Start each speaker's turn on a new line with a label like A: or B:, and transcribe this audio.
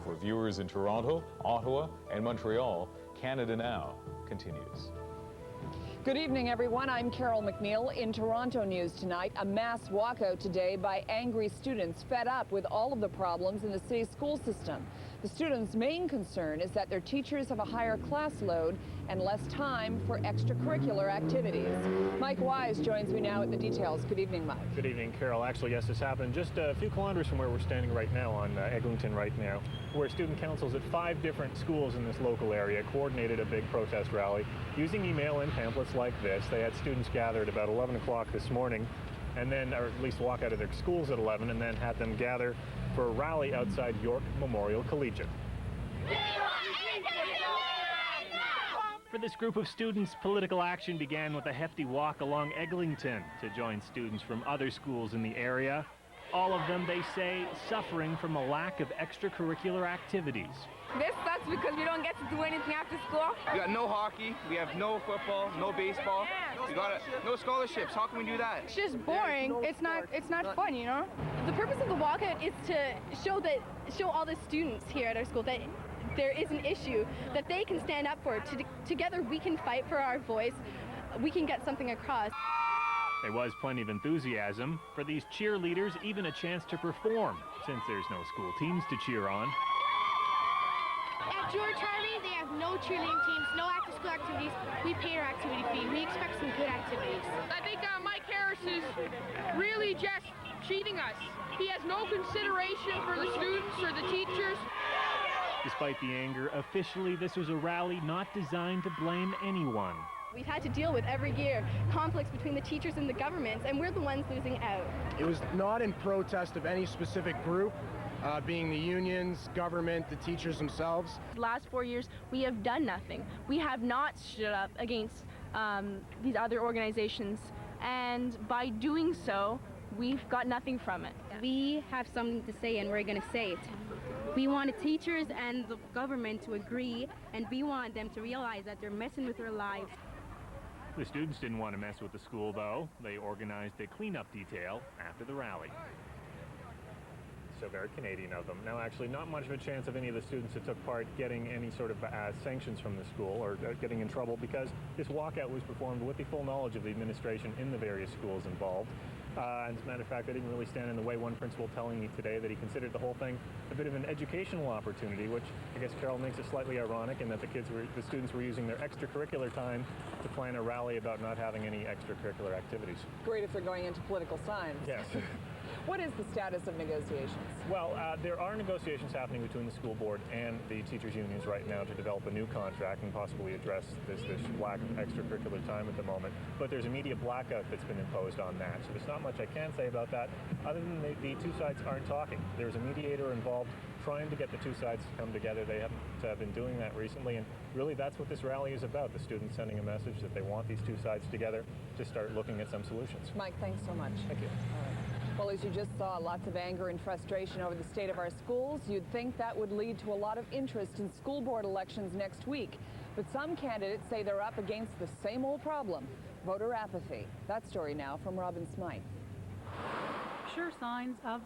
A: For viewers in Toronto, Ottawa, and Montreal, Canada Now continues.
B: Good evening, everyone. I'm Carol McNeil. In Toronto news tonight, a mass walkout today by angry students fed up with all of the problems in the city's school system. The students' main concern is that their teachers have a higher class load and less time for extracurricular activities. Mike Wise joins me now with the details. Good evening, Mike.
C: Good evening, Carol. Actually, yes, this happened just a few kilometers from where we're standing right now on Eglinton right now, where student councils at 5 different schools in this local area coordinated a big protest rally using email and pamphlets like this. They had students gathered about 11 o'clock this morning, and then, or at least walk out of their schools at 11, and then had them gather for a rally outside York Memorial Collegiate. For this group of students, political action began with a hefty walk along Eglinton to join students from other schools in the area. All of them, they say, suffering from a lack of extracurricular activities.
D: This sucks because we don't get to do anything after school.
E: We got no hockey, we have no football, no baseball, no scholarships. How can we do that?
D: It's just boring. It's not fun, you know? The purpose of the walkout is to show all the students here at our school that there is an issue that they can stand up for. Together we can fight for our voice. We can get something across.
C: There was plenty of enthusiasm. For these cheerleaders, even a chance to perform, since there's no school teams to cheer on.
F: At George Harvey, they have no cheerleading teams, no after-school activities. We pay our activity fee. We expect some good activities.
G: I think Mike Harris is really just cheating us. He has no consideration for the students or the teachers.
C: Despite the anger, officially this was a rally not designed to blame anyone.
D: We've had to deal with every year conflicts between the teachers and the governments, and we're the ones losing out.
H: It was not in protest of any specific group, being the unions, government, the teachers themselves.
I: The last 4 years, we have done nothing. We have not stood up against these other organizations, and by doing so, we've got nothing from it.
J: We have something to say, and we're going to say it. We want the teachers and the government to agree, and we want them to realize that they're messing with their lives.
C: The students didn't want to mess with the school, though. They organized a cleanup detail after the rally. So very Canadian of them. Now, actually, not much of a chance of any of the students that took part getting any sort of sanctions from the school or getting in trouble, because this walkout was performed with the full knowledge of the administration in the various schools involved. And as a matter of fact, they didn't really stand in the way. One principal telling me today that he considered the whole thing a bit of an educational opportunity, which I guess, Carol, makes it slightly ironic in that the students were using their extracurricular time to plan a rally about not having any extracurricular activities.
B: Great if they're going into political science.
C: Yes.
B: What is the status of negotiations?
C: Well, there are negotiations happening between the school board and the teachers' unions right now to develop a new contract and possibly address this lack of extracurricular time at the moment. But there's a media blackout that's been imposed on that. So there's not much I can say about that, other than the two sides aren't talking. There's a mediator involved trying to get the two sides to come together. They haven't been doing that recently, and really that's what this rally is about, the students sending a message that they want these two sides together to start looking at some solutions.
B: Mike, thanks so much.
C: Thank you.
B: All right. Well, as you just saw, lots of anger and frustration over the state of our schools. You'd think that would lead to a lot of interest in school board elections next week. But some candidates say they're up against the same old problem, voter apathy. That story now from Robin Smythe.
K: Sure signs of